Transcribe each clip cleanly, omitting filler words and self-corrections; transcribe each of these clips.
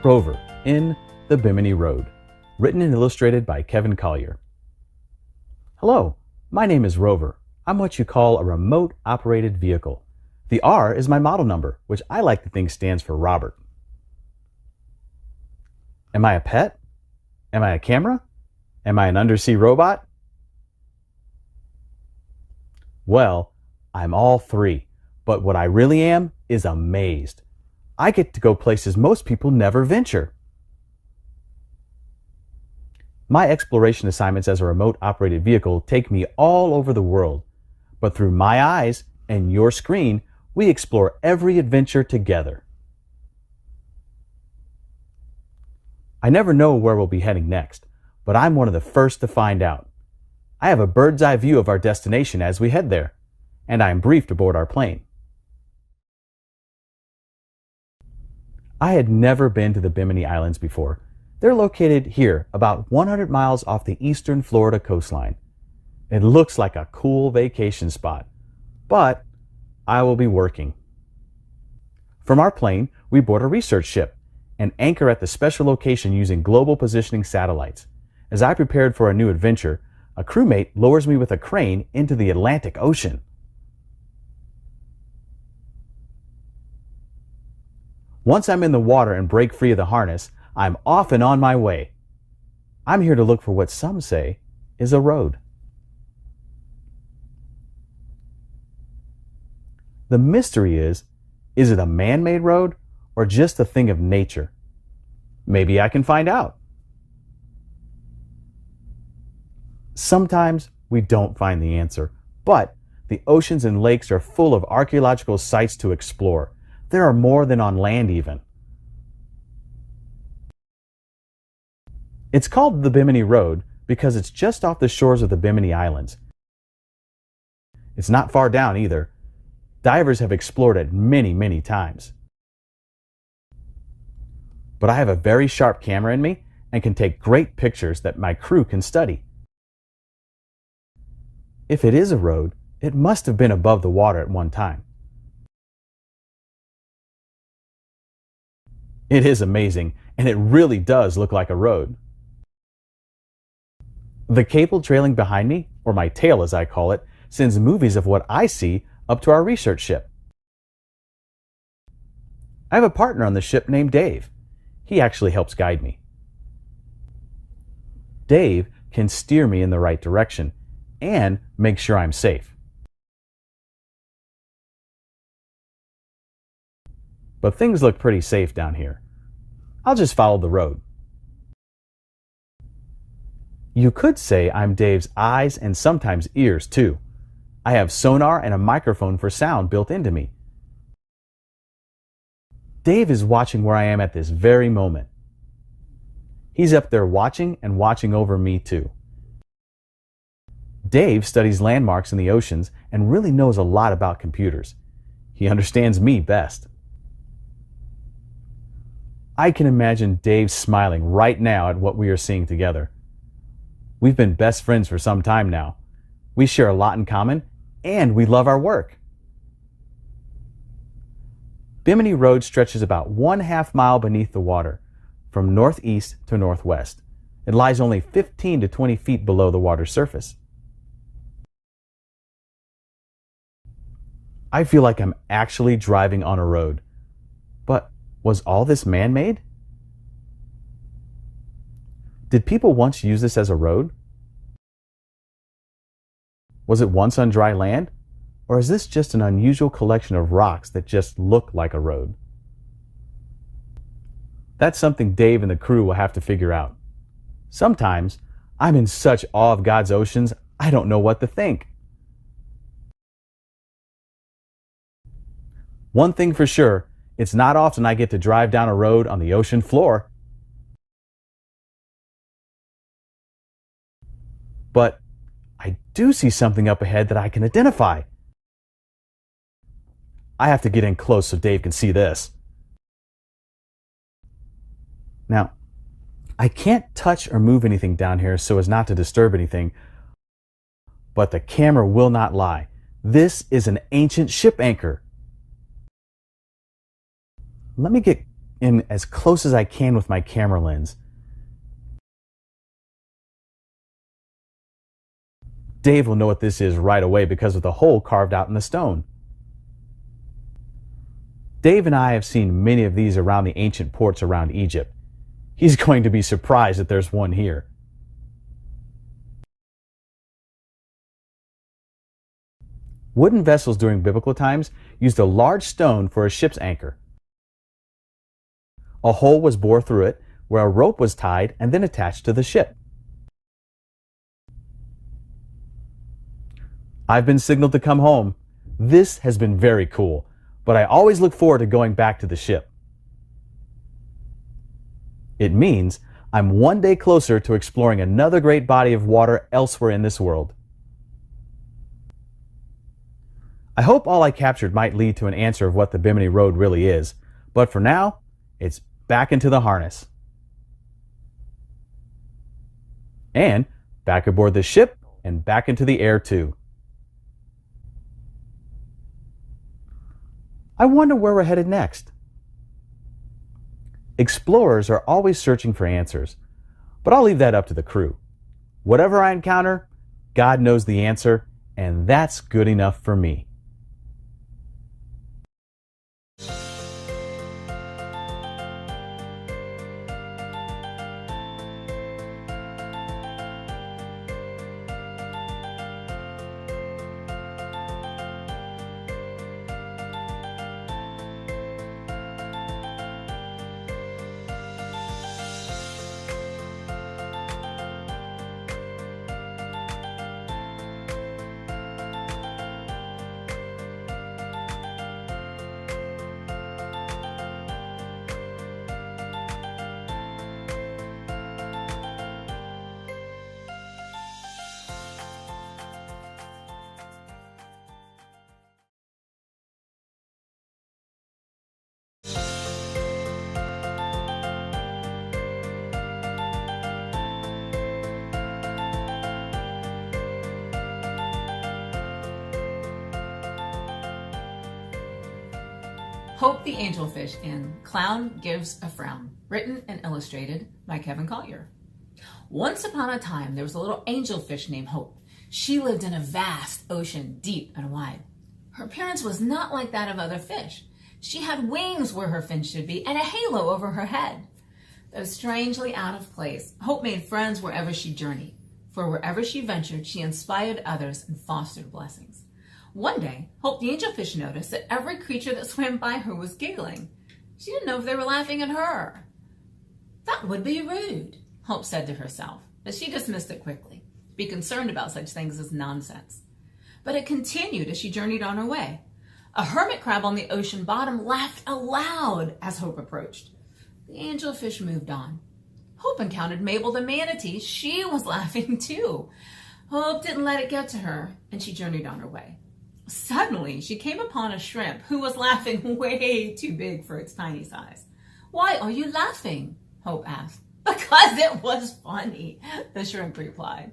Rover in the Bimini Road, written and illustrated by Kevin Collier. Hello, my name is Rover. I'm what you call a remote operated vehicle. The R is my model number, which I like to think stands for Robert. Am I a pet? Am I a camera? Am I an undersea robot? Well, I'm all three, but what I really am is amazed. I get to go places most people never venture. My exploration assignments as a remote operated vehicle take me all over the world, but through my eyes and your screen, we explore every adventure together. I never know where we'll be heading next, but I'm one of the first to find out. I have a bird's eye view of our destination as we head there, and I am briefed aboard our plane. I had never been to the Bimini Islands before. They're located here, about 100 miles off the eastern Florida coastline. It looks like a cool vacation spot, but I will be working. From our plane, we board a research ship and anchor at the special location using global positioning satellites. As I prepared for a new adventure, a crewmate lowers me with a crane into the Atlantic Ocean. Once I'm in the water and break free of the harness, I'm off and on my way. I'm here to look for what some say is a road. The mystery is it a man-made road or just a thing of nature? Maybe I can find out. Sometimes we don't find the answer, but the oceans and lakes are full of archaeological sites to explore. There are more than on land even. It's called the Bimini Road because it's just off the shores of the Bimini Islands. It's not far down either. Divers have explored it many, many times. But I have a very sharp camera in me and can take great pictures that my crew can study. If it is a road, it must have been above the water at one time. It is amazing, and it really does look like a road. The cable trailing behind me, or my tail as I call it, sends movies of what I see up to our research ship. I have a partner on the ship named Dave. He actually helps guide me. Dave can steer me in the right direction and make sure I'm safe. But things look pretty safe down here. I'll just follow the road. You could say I'm Dave's eyes and sometimes ears too. I have sonar and a microphone for sound built into me. Dave is watching where I am at this very moment. He's up there watching and watching over me too. Dave studies landmarks in the oceans and really knows a lot about computers. He understands me best. I can imagine Dave smiling right now at what we are seeing together. We've been best friends for some time now. We share a lot in common, and we love our work. Bimini Road stretches about 1/2 mile beneath the water, from northeast to northwest. It lies only 15 to 20 feet below the water's surface. I feel like I'm actually driving on a road. But was all this man-made? Did people once use this as a road? Was it once on dry land? Or is this just an unusual collection of rocks that just look like a road? That's something Dave and the crew will have to figure out. Sometimes I'm in such awe of God's oceans, I don't know what to think. One thing for sure, it's not often I get to drive down a road on the ocean floor. But I do see something up ahead that I can identify. I have to get in close so Dave can see this. Now, I can't touch or move anything down here so as not to disturb anything, but the camera will not lie. This is an ancient ship anchor. Let me get in as close as I can with my camera lens. Dave will know what this is right away because of the hole carved out in the stone. Dave and I have seen many of these around the ancient ports around Egypt. He's going to be surprised that there's one here. Wooden vessels during biblical times used a large stone for a ship's anchor. A hole was bored through it where a rope was tied and then attached to the ship. I've been signaled to come home. This has been very cool, but I always look forward to going back to the ship. It means I'm one day closer to exploring another great body of water elsewhere in this world. I hope all I captured might lead to an answer of what the Bimini Road really is, but for now, it's back into the harness. And back aboard the ship and back into the air too. I wonder where we're headed next. Explorers are always searching for answers, but I'll leave that up to the crew. Whatever I encounter, God knows the answer, and that's good enough for me. Hope the Angelfish in Clown Gives a Frown, written and illustrated by Kevin Collier. Once upon a time, there was a little angelfish named Hope. She lived in a vast ocean, deep and wide. Her appearance was not like that of other fish. She had wings where her fins should be and a halo over her head. Though strangely out of place, Hope made friends wherever she journeyed. For wherever she ventured, she inspired others and fostered blessings. One day, Hope the angelfish noticed that every creature that swam by her was giggling. She didn't know if they were laughing at her. That would be rude, Hope said to herself, but she dismissed it quickly, to be concerned about such things as nonsense. But it continued as she journeyed on her way. A hermit crab on the ocean bottom laughed aloud as Hope approached. The angelfish moved on. Hope encountered Mabel the manatee. She was laughing too. Hope didn't let it get to her, and she journeyed on her way. Suddenly, she came upon a shrimp who was laughing way too big for its tiny size. "Why are you laughing?" Hope asked. "Because it was funny," the shrimp replied.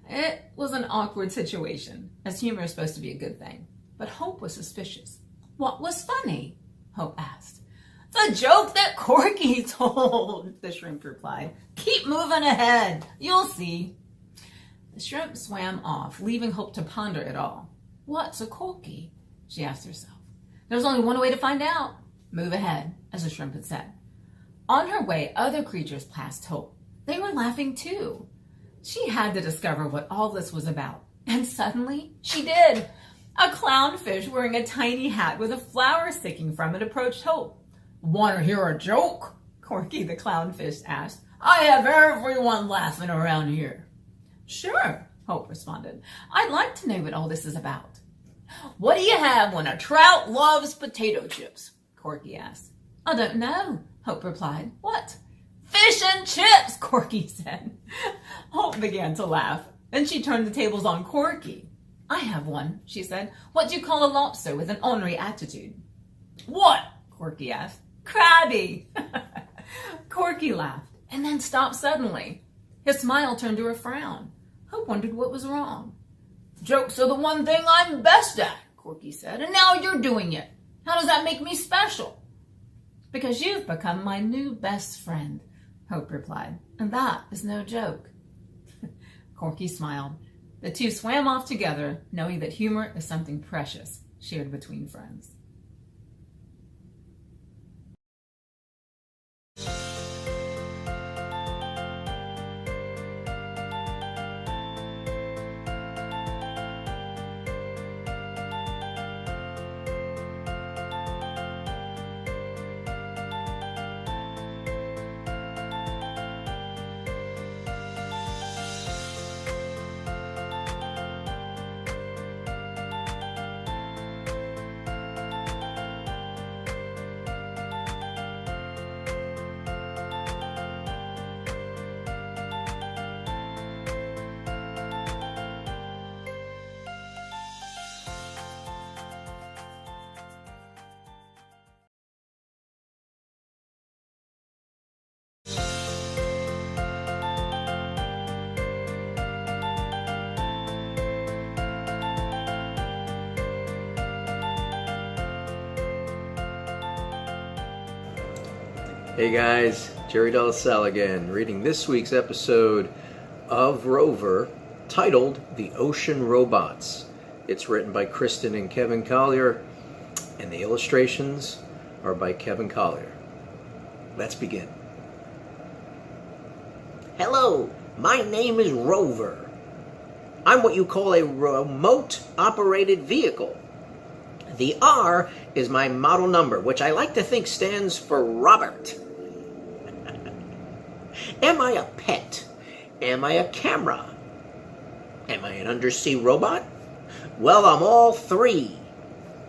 It was an awkward situation, as humor is supposed to be a good thing. But Hope was suspicious. "What was funny?" Hope asked. "The joke that Corky told," the shrimp replied. "Keep moving ahead. You'll see." The shrimp swam off, leaving Hope to ponder it all. "What's a corky?" she asked herself. There was only one way to find out. Move ahead, as the shrimp had said. On her way, other creatures passed Hope. They were laughing too. She had to discover what all this was about. And suddenly, she did. A clownfish wearing a tiny hat with a flower sticking from it approached Hope. "Want to hear a joke?" Corky the clownfish asked. "I have everyone laughing around here." "Sure," Hope responded. "I'd like to know what all this is about." "What do you have when a trout loves potato chips?" Corky asked. "I don't know," Hope replied. "What?" "Fish and chips," Corky said. Hope began to laugh, and she turned the tables on Corky. "I have one," she said. "What do you call a lobster with an ornery attitude?" "What?" Corky asked. "Crabby." Corky laughed, and then stopped suddenly. His smile turned to a frown. Hope wondered what was wrong. "Jokes are the one thing I'm best at," Corky said, "and now you're doing it. How does that make me special?" Because you've become my new best friend, Hope replied. And that is no joke. Corky smiled. The two swam off together, knowing that humor is something precious, shared between friends. Hey guys, Jerry Delassalle again, reading this week's episode of Rover, titled The Ocean Robots. It's written by Kristen and Kevin Collier, and the illustrations are by Kevin Collier. Let's begin. Hello, my name is Rover. I'm what you call a remote-operated vehicle. The R is my model number, which I like to think stands for Robert. Am I a pet? Am I a camera? Am I an undersea robot? Well, I'm all three.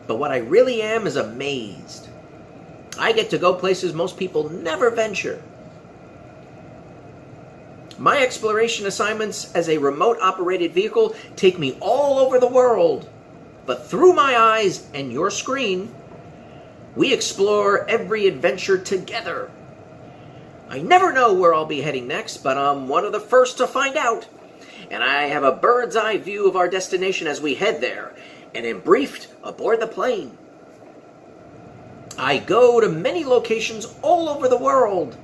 But what I really am is amazed. I get to go places most people never venture. My exploration assignments as a remote-operated vehicle take me all over the world. But through my eyes and your screen, we explore every adventure together. I never know where I'll be heading next, but I'm one of the first to find out. And I have a bird's eye view of our destination as we head there, and am briefed aboard the plane. I go to many locations all over the world.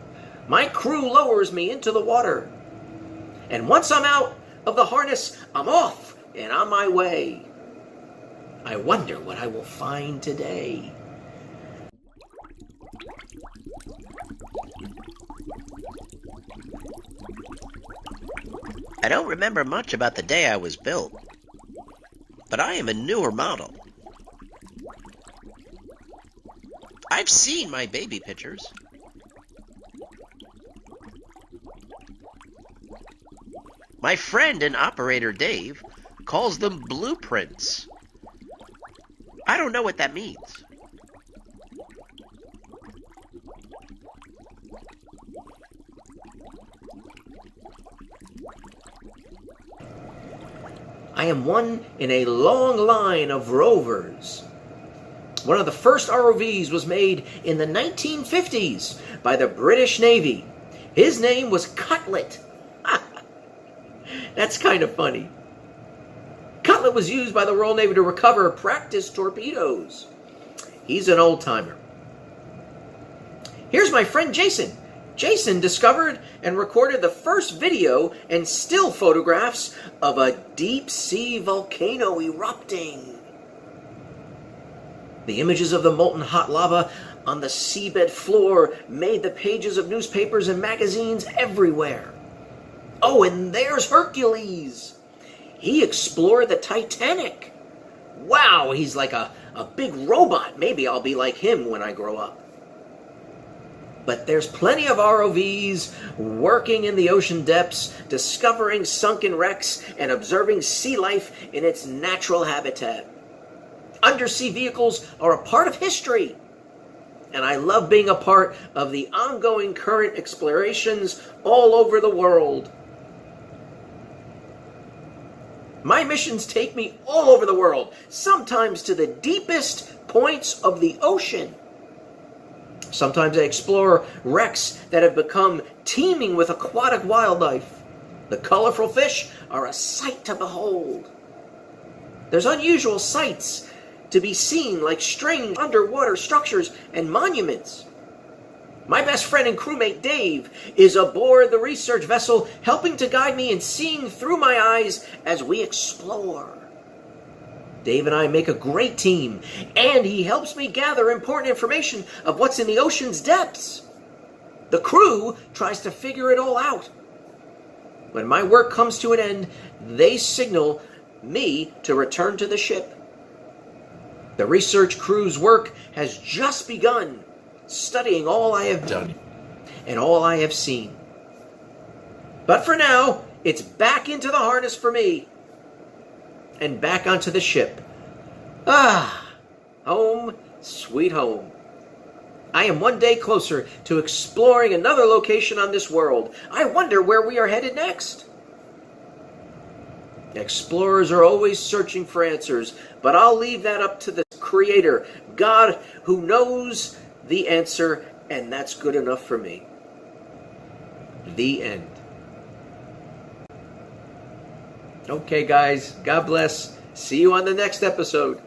My crew lowers me into the water. And once I'm out of the harness, I'm off and on my way. I wonder what I will find today. I don't remember much about the day I was built, but I am a newer model. I've seen my baby pictures. My friend and operator Dave calls them blueprints. I don't know what that means. I am one in a long line of rovers. One of the first ROVs was made in the 1950s by the British Navy. His name was Cutlet. That's kind of funny. Cutlet was used by the Royal Navy to recover practice torpedoes. He's an old-timer. Here's my friend Jason. Jason discovered and recorded the first video and still photographs of a deep-sea volcano erupting. The images of the molten hot lava on the seabed floor made the pages of newspapers and magazines everywhere. Oh, and there's Hercules. He explored the Titanic. Wow, he's like a big robot. Maybe I'll be like him when I grow up. But there's plenty of ROVs working in the ocean depths, discovering sunken wrecks and observing sea life in its natural habitat. Undersea vehicles are a part of history, and I love being a part of the ongoing current explorations all over the world. My missions take me all over the world, sometimes to the deepest points of the ocean. Sometimes I explore wrecks that have become teeming with aquatic wildlife. The colorful fish are a sight to behold. There's unusual sights to be seen, like strange underwater structures and monuments. My best friend and crewmate Dave is aboard the research vessel, helping to guide me and seeing through my eyes as we explore. Dave and I make a great team, and he helps me gather important information of what's in the ocean's depths. The crew tries to figure it all out. When my work comes to an end, they signal me to return to the ship. The research crew's work has just begun, studying all I have done and all I have seen. But for now, it's back into the harness for me and back onto the ship. Home, sweet home. I am one day closer to exploring another location on this world. I wonder where we are headed next. Explorers are always searching for answers, but I'll leave that up to the Creator, God, who knows the answer, and that's good enough for me. The end. Okay, guys, God bless. See you on the next episode.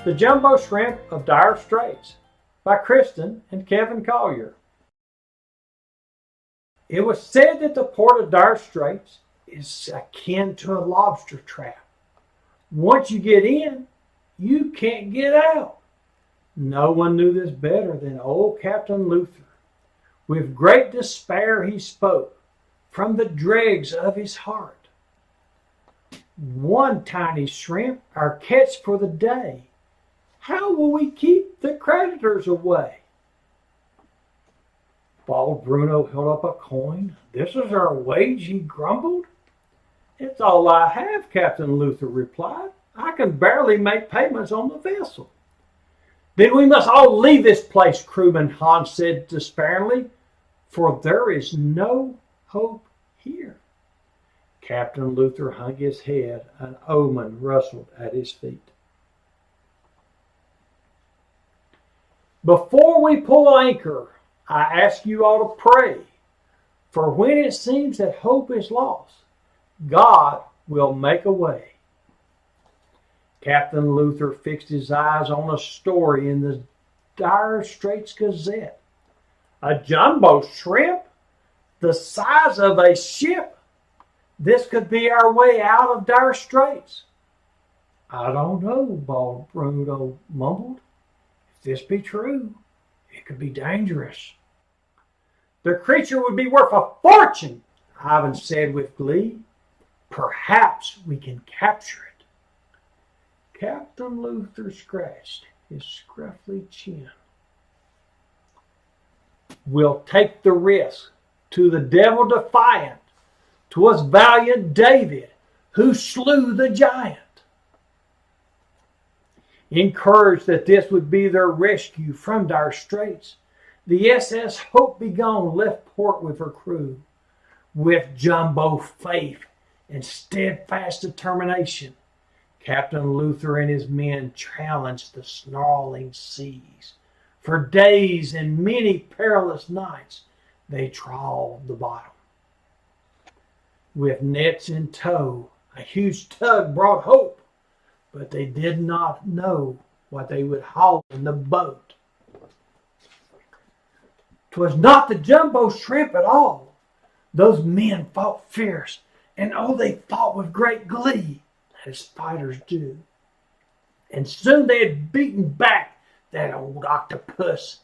The Jumbo Shrimp of Dire Straits by Kristen and Kevin Collier. It was said that the port of Dire Straits is akin to a lobster trap. Once you get in, you can't get out. No one knew this better than old Captain Luther. With great despair he spoke from the dregs of his heart. One tiny shrimp, our catch for the day. How will we keep the creditors away? Bald Bruno held up a coin. This is our wage, he grumbled. It's all I have, Captain Luther replied. I can barely make payments on the vessel. Then we must all leave this place, crewman Hans said despairingly, for there is no hope here. Captain Luther hung his head. An omen rustled at his feet. Before we pull anchor, I ask you all to pray, for when it seems that hope is lost, God will make a way. Captain Luther fixed his eyes on a story in the Dire Straits Gazette. A jumbo shrimp, the size of a ship. This could be our way out of Dire Straits. I don't know, Bald Bruno mumbled. If this be true, it could be dangerous. The creature would be worth a fortune, Ivan said with glee. Perhaps we can capture it. Captain Luther scratched his scruffy chin. We'll take the risk. To the devil defiant, 'twas valiant David who slew the giant. Encouraged that this would be their rescue from Dire Straits, the SS Hope Be Gone left port with her crew. With jumbo faith and steadfast determination, Captain Luther and his men challenged the snarling seas. For days and many perilous nights, they trawled the bottom. With nets in tow, a huge tug brought hope, but they did not know what they would haul in the boat. 'Twas not the jumbo shrimp at all. Those men fought fierce, and oh, they fought with great glee, as fighters do. And soon they had beaten back that old octopus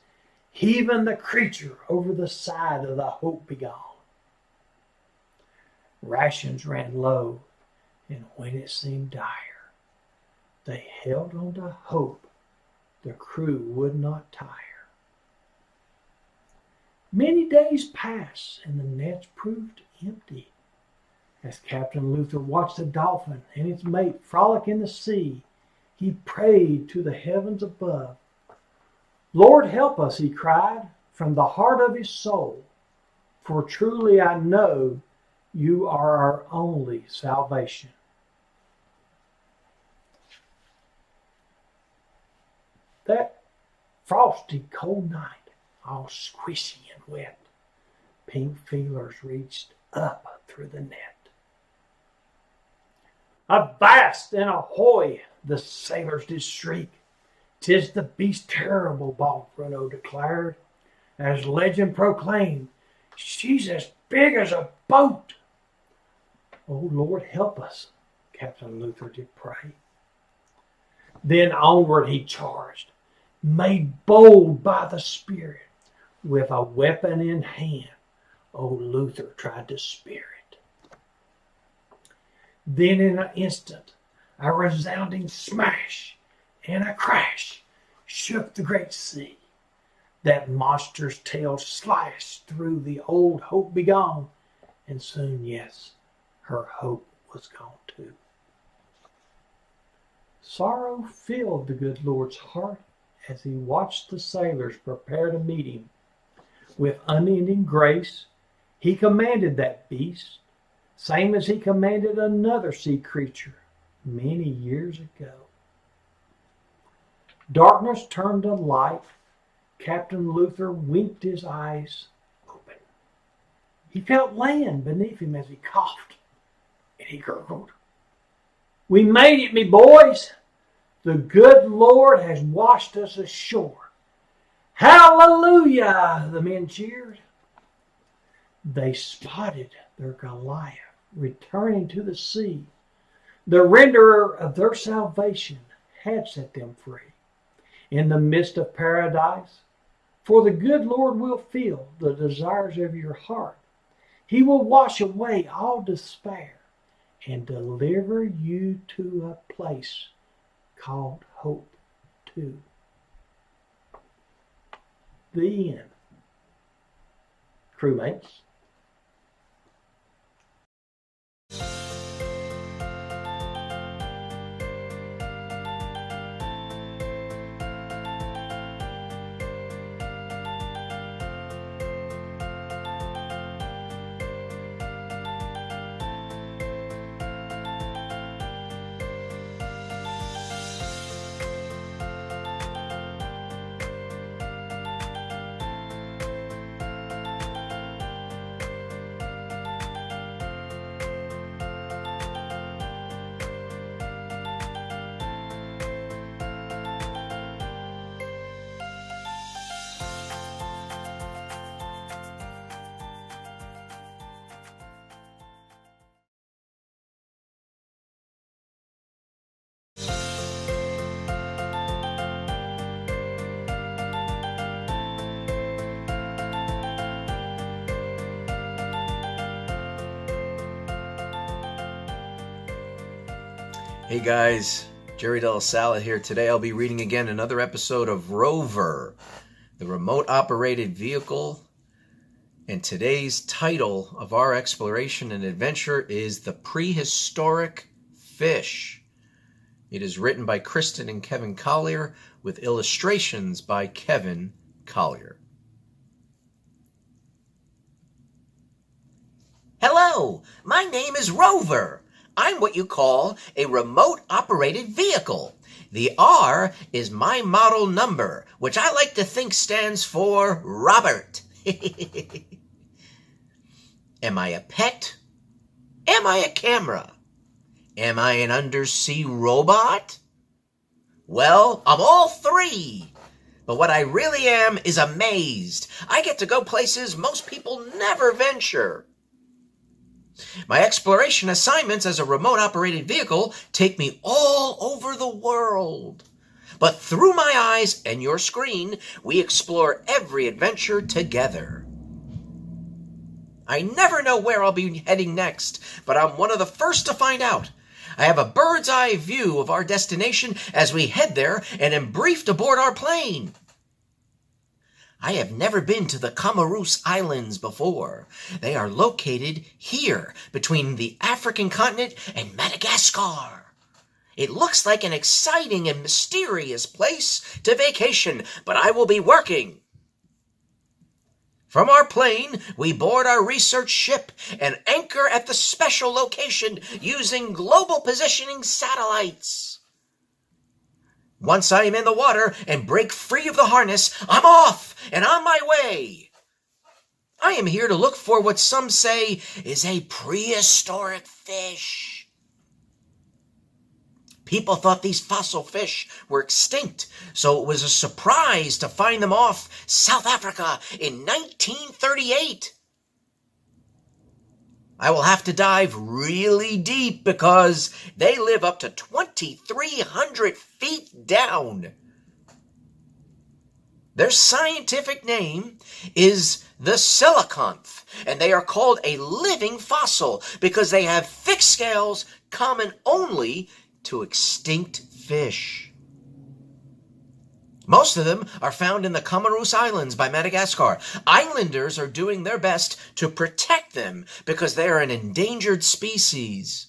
heaving the creature over the side of the Hope Begone. Rations ran low, and when it seemed dire, they held on to hope the crew would not tire. Many days passed, and the nets proved empty. As Captain Luther watched the dolphin and its mate frolic in the sea, he prayed to the heavens above. "Lord, help us," he cried from the heart of his soul, "for truly I know you are our only salvation." That frosty cold night, all squishy and wet, pink feelers reached up through the net. "Avast and ahoy!" the sailors did shriek. "'Tis the beast terrible," Bob Renault declared, as legend proclaimed, "She's as big as a boat." "Oh, Lord, help us," Captain Luther did pray. Then onward he charged, made bold by the Spirit. With a weapon in hand, old Luther tried to spear it. Then in an instant, a resounding smash and a crash shook the great sea. That monster's tail slashed through the old Hope Begone, and soon, yes, her hope was gone too. Sorrow filled the good Lord's heart as he watched the sailors prepare to meet him. With unending grace, he commanded that beast, same as he commanded another sea creature many years ago. Darkness turned to light. Captain Luther winked his eyes open. He felt land beneath him as he coughed, and he gurgled. "We made it, me boys. The good Lord has washed us ashore." "Hallelujah!" the men cheered. They spotted their Goliath returning to the sea. The renderer of their salvation had set them free. In the midst of paradise, for the good Lord will fill the desires of your heart. He will wash away all despair and deliver you to a place called Hope too. The end. Crewmates. Hey guys, Jerry Della Salad here. Today I'll be reading again another episode of Rover, the remote operated vehicle. And today's title of our exploration and adventure is The Prehistoric Fish. It is written by Kristen and Kevin Collier with illustrations by Kevin Collier. Hello, my name is Rover. I'm what you call a remote-operated vehicle. The R is my model number, which I like to think stands for Robert. Am I a pet? Am I a camera? Am I an undersea robot? Well, I'm all three. But what I really am is amazed. I get to go places most people never venture. My exploration assignments as a remote-operated vehicle take me all over the world. But through my eyes and your screen, we explore every adventure together. I never know where I'll be heading next, but I'm one of the first to find out. I have a bird's eye view of our destination as we head there and am briefed aboard our plane. I have never been to the Comoros Islands before. They are located here between the African continent and Madagascar. It looks like an exciting and mysterious place to vacation, but I will be working. From our plane, we board our research ship and anchor at the special location using global positioning satellites. Once I am in the water and break free of the harness, I'm off and on my way. I am here to look for what some say is a prehistoric fish. People thought these fossil fish were extinct, so it was a surprise to find them off South Africa in 1938. I will have to dive really deep because they live up to 2,300 feet down. Their scientific name is the coelacanth, and they are called a living fossil because they have thick scales common only to extinct fish. Most of them are found in the Comoros Islands by Madagascar. Islanders are doing their best to protect them because they are an endangered species.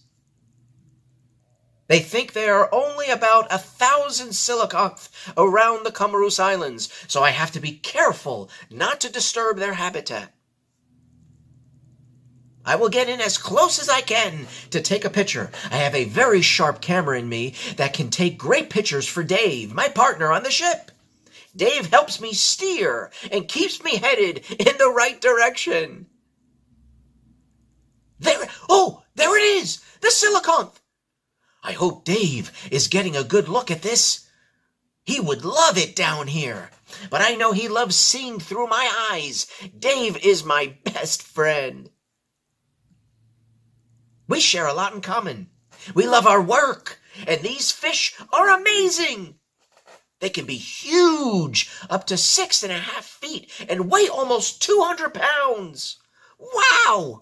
They think there are only about 1,000 coelacanth around the Comoros Islands, so I have to be careful not to disturb their habitat. I will get in as close as I can to take a picture. I have a very sharp camera in me that can take great pictures for Dave, my partner on the ship. Dave helps me steer and keeps me headed in the right direction. There it is, the coelacanth. I hope Dave is getting a good look at this. He would love it down here, but I know he loves seeing through my eyes. Dave is my best friend. We share a lot in common. We love our work, and these fish are amazing. They can be huge, up to 6.5 feet, and weigh almost 200 pounds. Wow!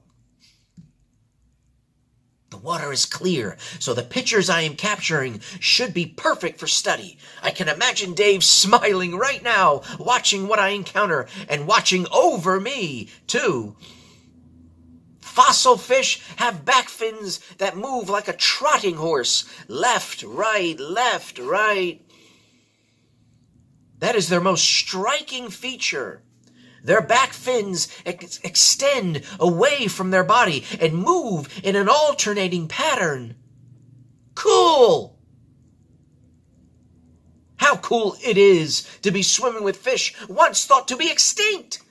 The water is clear, so the pictures I am capturing should be perfect for study. I can imagine Dave smiling right now, watching what I encounter, and watching over me, too. Fossil fish have back fins that move like a trotting horse. Left, right, left, right. That is their most striking feature. Their back fins extend away from their body and move in an alternating pattern. Cool! How cool it is to be swimming with fish once thought to be extinct!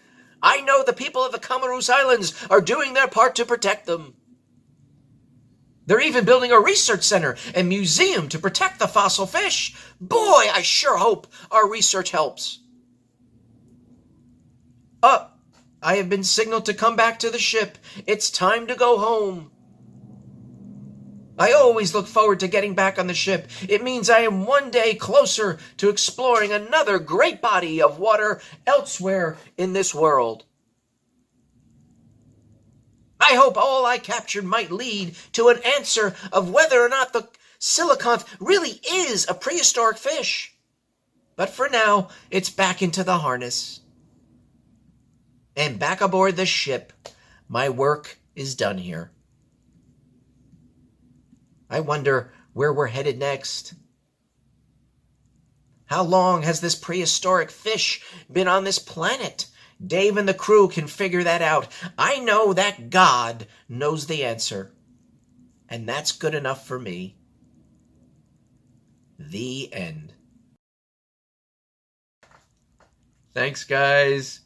I know the people of the Comoros Islands are doing their part to protect them. They're even building a research center and museum to protect the fossil fish. Boy, I sure hope our research helps. I have been signaled to come back to the ship. It's time to go home. I always look forward to getting back on the ship. It means I am one day closer to exploring another great body of water elsewhere in this world. I hope all I captured might lead to an answer of whether or not the coelacanth really is a prehistoric fish. But for now, it's back into the harness. And back aboard the ship. My work is done here. I wonder where we're headed next. How long has this prehistoric fish been on this planet? Dave and the crew can figure that out. I know that God knows the answer. And that's good enough for me. The end. Thanks, guys.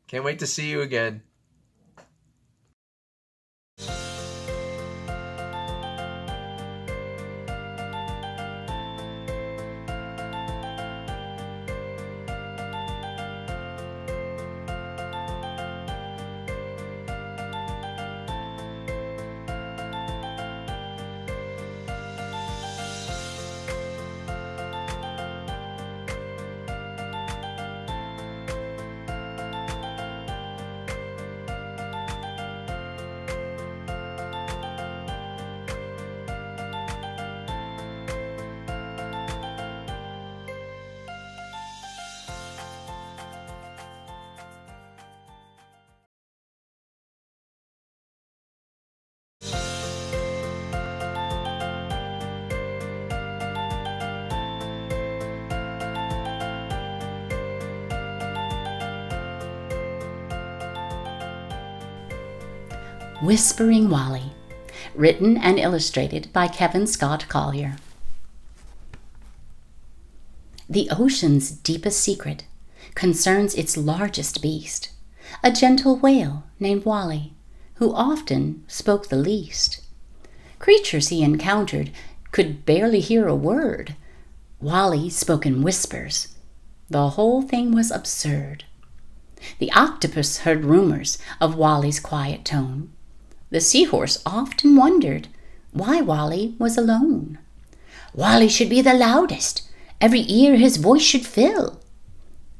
Can't wait to see you again. Whispering Wally, written and illustrated by Kevin Scott Collier. The ocean's deepest secret concerns its largest beast, a gentle whale named Wally, who often spoke the least. Creatures he encountered could barely hear a word. Wally spoke in whispers. The whole thing was absurd. The octopus heard rumors of Wally's quiet tone. The seahorse often wondered why Wally was alone. Wally should be the loudest. Every ear his voice should fill.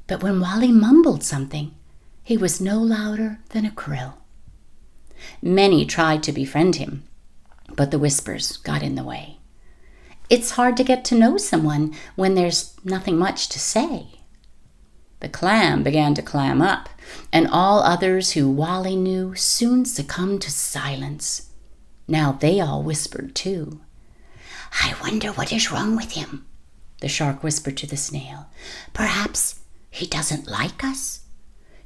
But when Wally mumbled something, he was no louder than a krill. Many tried to befriend him, but the whispers got in the way. It's hard to get to know someone when there's nothing much to say. The clam began to clam up, and all others who Wally knew soon succumbed to silence. Now they all whispered too. "I wonder what is wrong with him," the shark whispered to the snail. "Perhaps he doesn't like us,"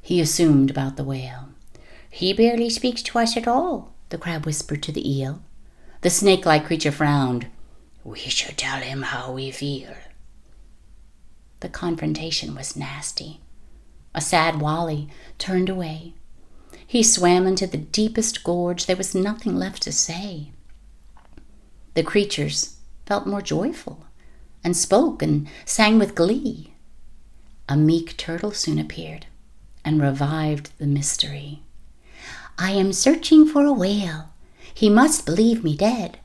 he assumed about the whale. "He barely speaks to us at all," the crab whispered to the eel. The snake-like creature frowned. "We should tell him how we feel." The confrontation was nasty. A sad Wally turned away. He swam into the deepest gorge. There was nothing left to say. The creatures felt more joyful and spoke and sang with glee. A meek turtle soon appeared and revived the mystery. "I am searching for a whale. He must believe me dead,"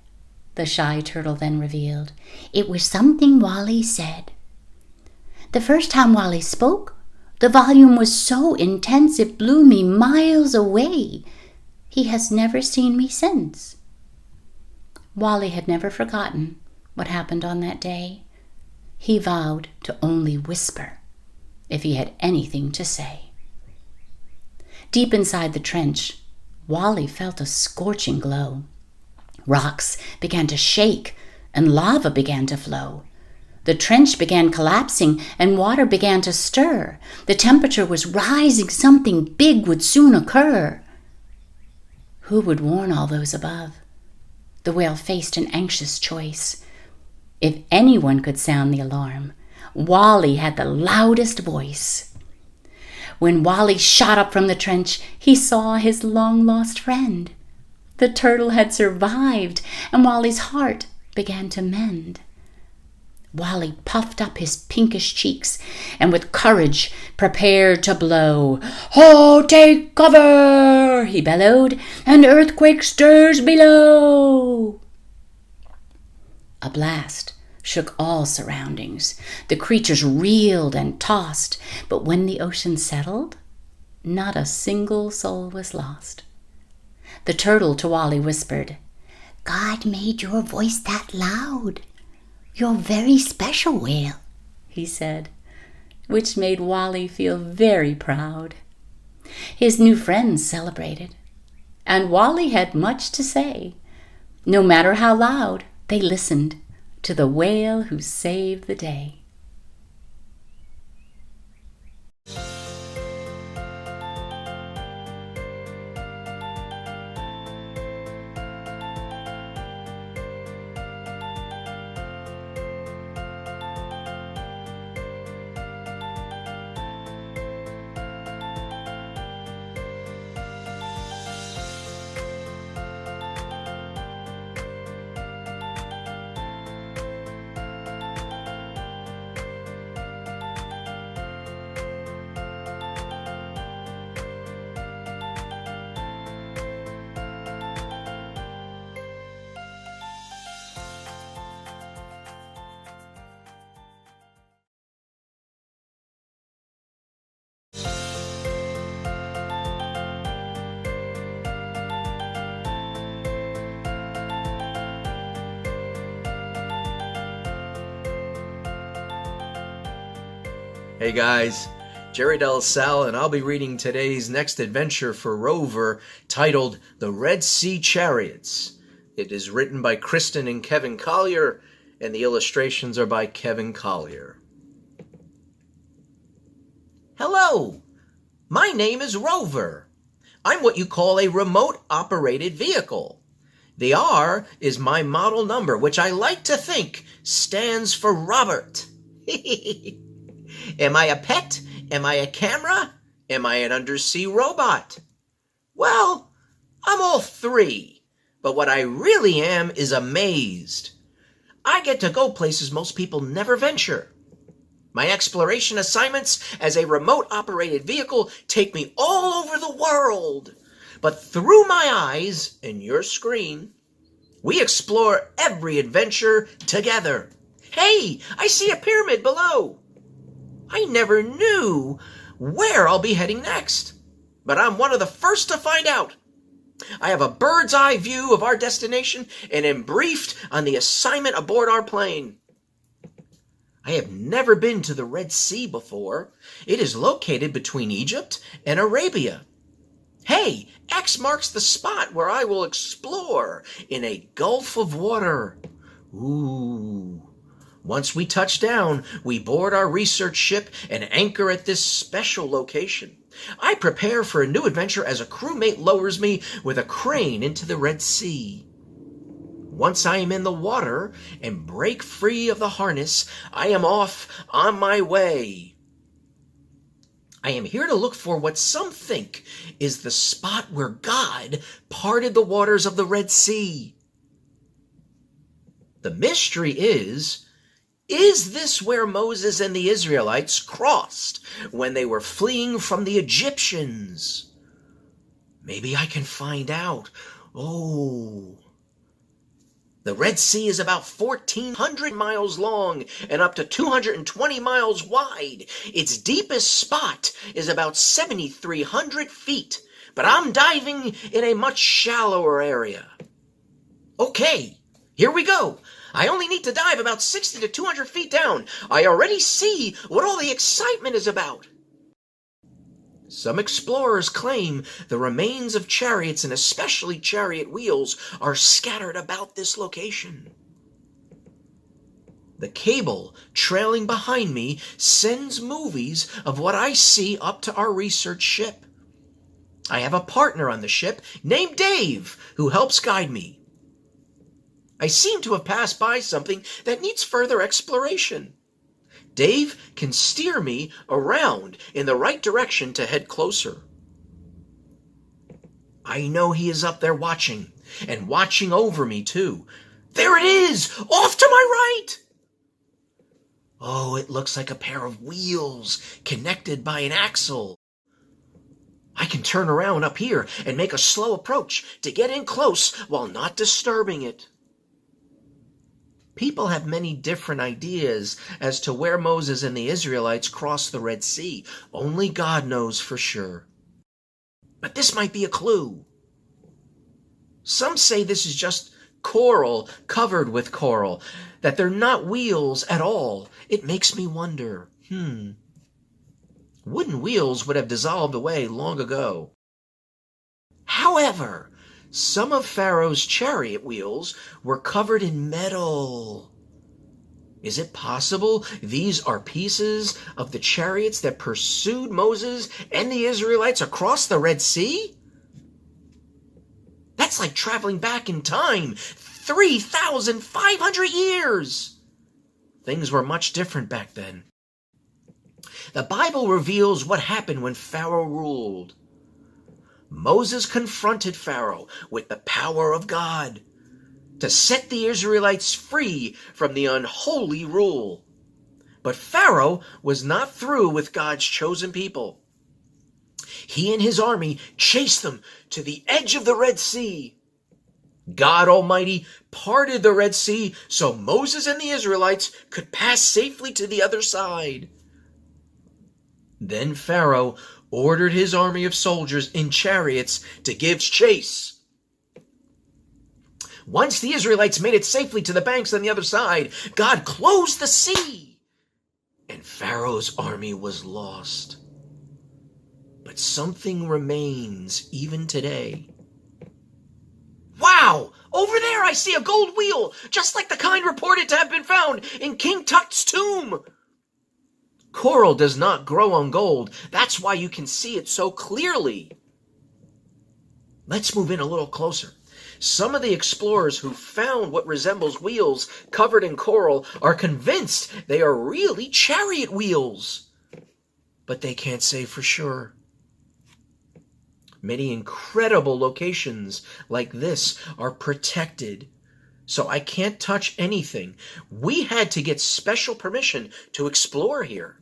the shy turtle then revealed. "It was something Wally said. The first time Wally spoke, the volume was so intense it blew me miles away. He has never seen me since." Wally had never forgotten what happened on that day. He vowed to only whisper if he had anything to say. Deep inside the trench, Wally felt a scorching glow. Rocks began to shake and lava began to flow. The trench began collapsing and water began to stir. The temperature was rising. Something big would soon occur. Who would warn all those above? The whale faced an anxious choice. If anyone could sound the alarm, Wally had the loudest voice. When Wally shot up from the trench, he saw his long-lost friend. The turtle had survived, and Wally's heart began to mend. Wally puffed up his pinkish cheeks and with courage prepared to blow. "Oh, take cover!" he bellowed. "An earthquake stirs below." A blast shook all surroundings. The creatures reeled and tossed, but when the ocean settled, not a single soul was lost. The turtle to Wally whispered, "God made your voice that loud. You're very special, whale," he said, which made Wally feel very proud. His new friends celebrated, and Wally had much to say. No matter how loud, they listened to the whale who saved the day. Hey guys, Jerry Del Sal, and I'll be reading today's next adventure for Rover titled The Red Sea Chariots. It is written by Kristen and Kevin Collier, and the illustrations are by Kevin Collier. Hello, my name is Rover. I'm what you call a remote-operated vehicle. The R is my model number, which I like to think stands for Robert. Am I a pet? Am I a camera? Am I an undersea robot? Well, I'm all three, but what I really am is amazed. I get to go places most people never venture. My exploration assignments as a remote-operated vehicle take me all over the world. But through my eyes and your screen, we explore every adventure together. Hey, I see a pyramid below. I never knew where I'll be heading next, but I'm one of the first to find out. I have a bird's eye view of our destination and am briefed on the assignment aboard our plane. I have never been to the Red Sea before. It is located between Egypt and Arabia. Hey, X marks the spot where I will explore in a gulf of water. Ooh. Once we touch down, we board our research ship and anchor at this special location. I prepare for a new adventure as a crewmate lowers me with a crane into the Red Sea. Once I am in the water and break free of the harness, I am off on my way. I am here to look for what some think is the spot where God parted the waters of the Red Sea. The mystery is this where Moses and the Israelites crossed when they were fleeing from the Egyptians? Maybe I can find out. Oh. The Red Sea is about 1,400 miles long and up to 220 miles wide. Its deepest spot is about 7,300 feet, but I'm diving in a much shallower area. Okay, here we go. I only need to dive about 60 to 200 feet down. I already see what all the excitement is about. Some explorers claim the remains of chariots and especially chariot wheels are scattered about this location. The cable trailing behind me sends movies of what I see up to our research ship. I have a partner on the ship named Dave who helps guide me. I seem to have passed by something that needs further exploration. Dave can steer me around in the right direction to head closer. I know he is up there watching, and watching over me too. There it is, off to my right! Oh, it looks like a pair of wheels connected by an axle. I can turn around up here and make a slow approach to get in close while not disturbing it. People have many different ideas as to where Moses and the Israelites crossed the Red Sea. Only God knows for sure. But this might be a clue. Some say this is just coral covered with coral, that they're not wheels at all. It makes me wonder, wooden wheels would have dissolved away long ago. However, some of Pharaoh's chariot wheels were covered in metal. Is it possible these are pieces of the chariots that pursued Moses and the Israelites across the Red Sea? That's like traveling back in time 3,500 years. Things were much different back then. The Bible reveals what happened when Pharaoh ruled. Moses confronted Pharaoh with the power of God to set the Israelites free from the unholy rule. But Pharaoh was not through with God's chosen people. He and his army chased them to the edge of the Red Sea. God Almighty parted the Red Sea so Moses and the Israelites could pass safely to the other side. Then Pharaoh ordered his army of soldiers in chariots to give chase. Once the Israelites made it safely to the banks on the other side, God closed the sea, and Pharaoh's army was lost. But something remains even today. Wow! Over there I see a gold wheel, just like the kind reported to have been found in King Tut's tomb. Coral does not grow on gold. That's why you can see it so clearly. Let's move in a little closer. Some of the explorers who found what resembles wheels covered in coral are convinced they are really chariot wheels, but they can't say for sure. Many incredible locations like this are protected, so I can't touch anything. We had to get special permission to explore here.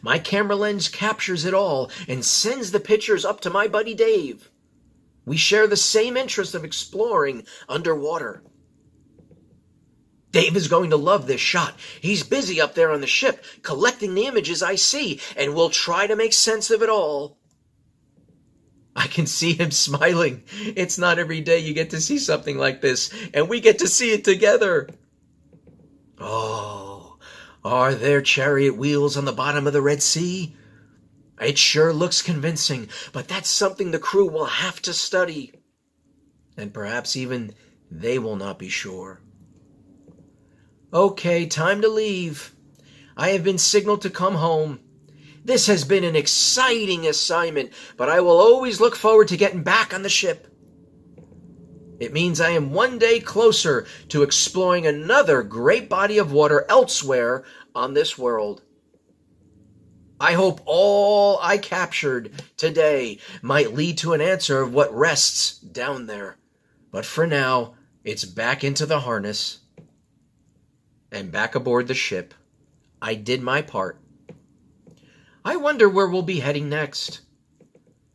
My camera lens captures it all and sends the pictures up to my buddy Dave. We share the same interest of exploring underwater. Dave is going to love this shot. He's busy up there on the ship collecting the images I see, and we'll try to make sense of it all. I can see him smiling. It's not every day you get to see something like this, and we get to see it together. Oh, are there chariot wheels on the bottom of the Red Sea? It sure looks convincing, but that's something the crew will have to study. And perhaps even they will not be sure. Okay, time to leave. I have been signaled to come home. This has been an exciting assignment, but I will always look forward to getting back on the ship. It means I am one day closer to exploring another great body of water elsewhere on this world. I hope all I captured today might lead to an answer of what rests down there. But for now, it's back into the harness and back aboard the ship. I did my part. I wonder where we'll be heading next.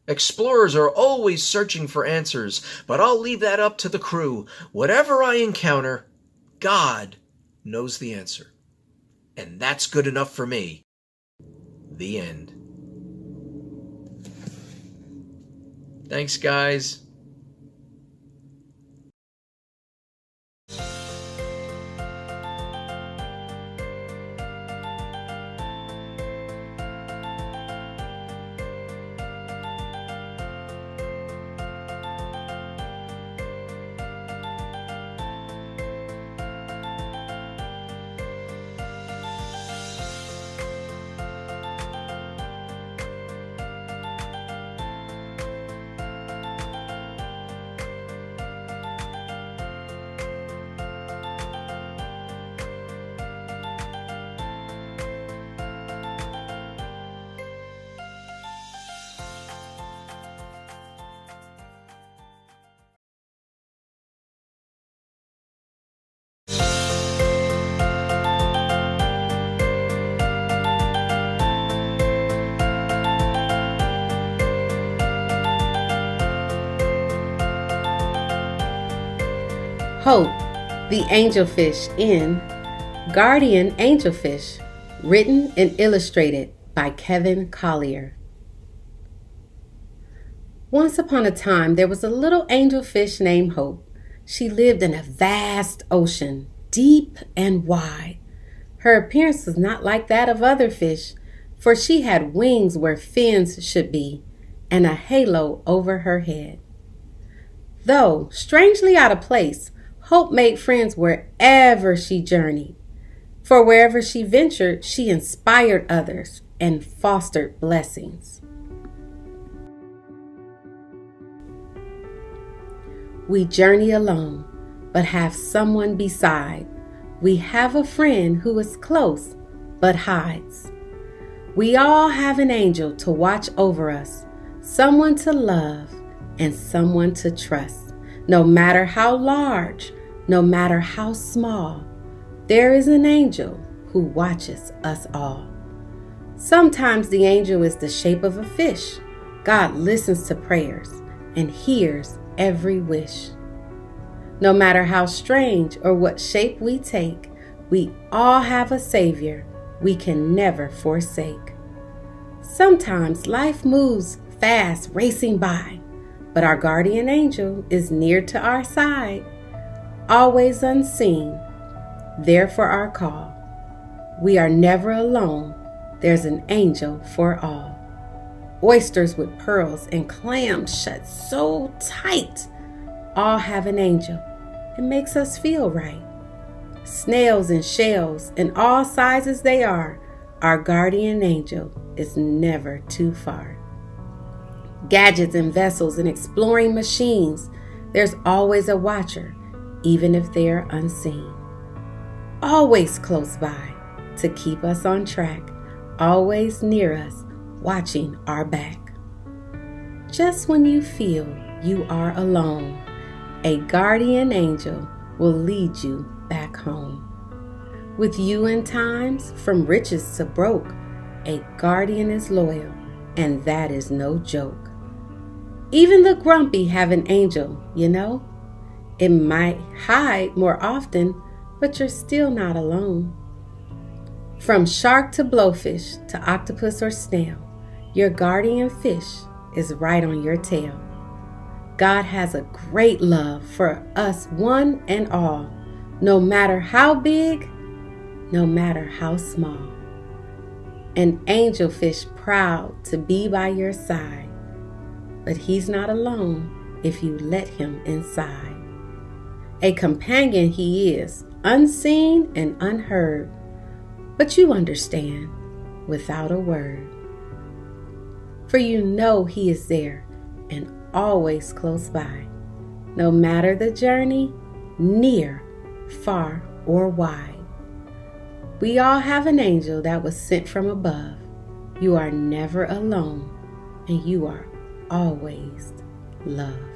Explorers are always searching for answers, but I'll leave that up to the crew. Whatever I encounter, God knows the answer. And that's good enough for me. The end. Thanks, guys. Hope, the Angelfish in Guardian Angelfish, written and illustrated by Kevin Collier. Once upon a time, there was a little angelfish named Hope. She lived in a vast ocean, deep and wide. Her appearance was not like that of other fish, for she had wings where fins should be, and a halo over her head. Though strangely out of place, Hope made friends wherever she journeyed. For wherever she ventured, she inspired others and fostered blessings. We journey alone, but have someone beside. We have a friend who is close, but hides. We all have an angel to watch over us, someone to love, and someone to trust. No matter how large, no matter how small, there is an angel who watches us all. Sometimes the angel is the shape of a fish. God listens to prayers and hears every wish. No matter how strange or what shape we take, we all have a Savior we can never forsake. Sometimes life moves fast, racing by, but our guardian angel is near to our side, always unseen, there for our call. We are never alone, there's an angel for all. Oysters with pearls and clams shut so tight, all have an angel. It makes us feel right. Snails and shells, in all sizes they are, our guardian angel is never too far. gadgets and vessels and exploring machines, there's always a watcher, even if they're unseen. Always close by to keep us on track, always near us, watching our back. Just when you feel you are alone, a guardian angel will lead you back home. With you in times from riches to broke, a guardian is loyal, and that is no joke. Even the grumpy have an angel, you know. It might hide more often, but you're still not alone. From shark to blowfish to octopus or snail, your guardian fish is right on your tail. God has a great love for us one and all, no matter how big, no matter how small. An angelfish proud to be by your side, but he's not alone if you let him inside. A companion he is, unseen and unheard, but you understand without a word. For you know he is there and always close by, no matter the journey, near, far, or wide. We all have an angel that was sent from above. You are never alone, and you are always loved.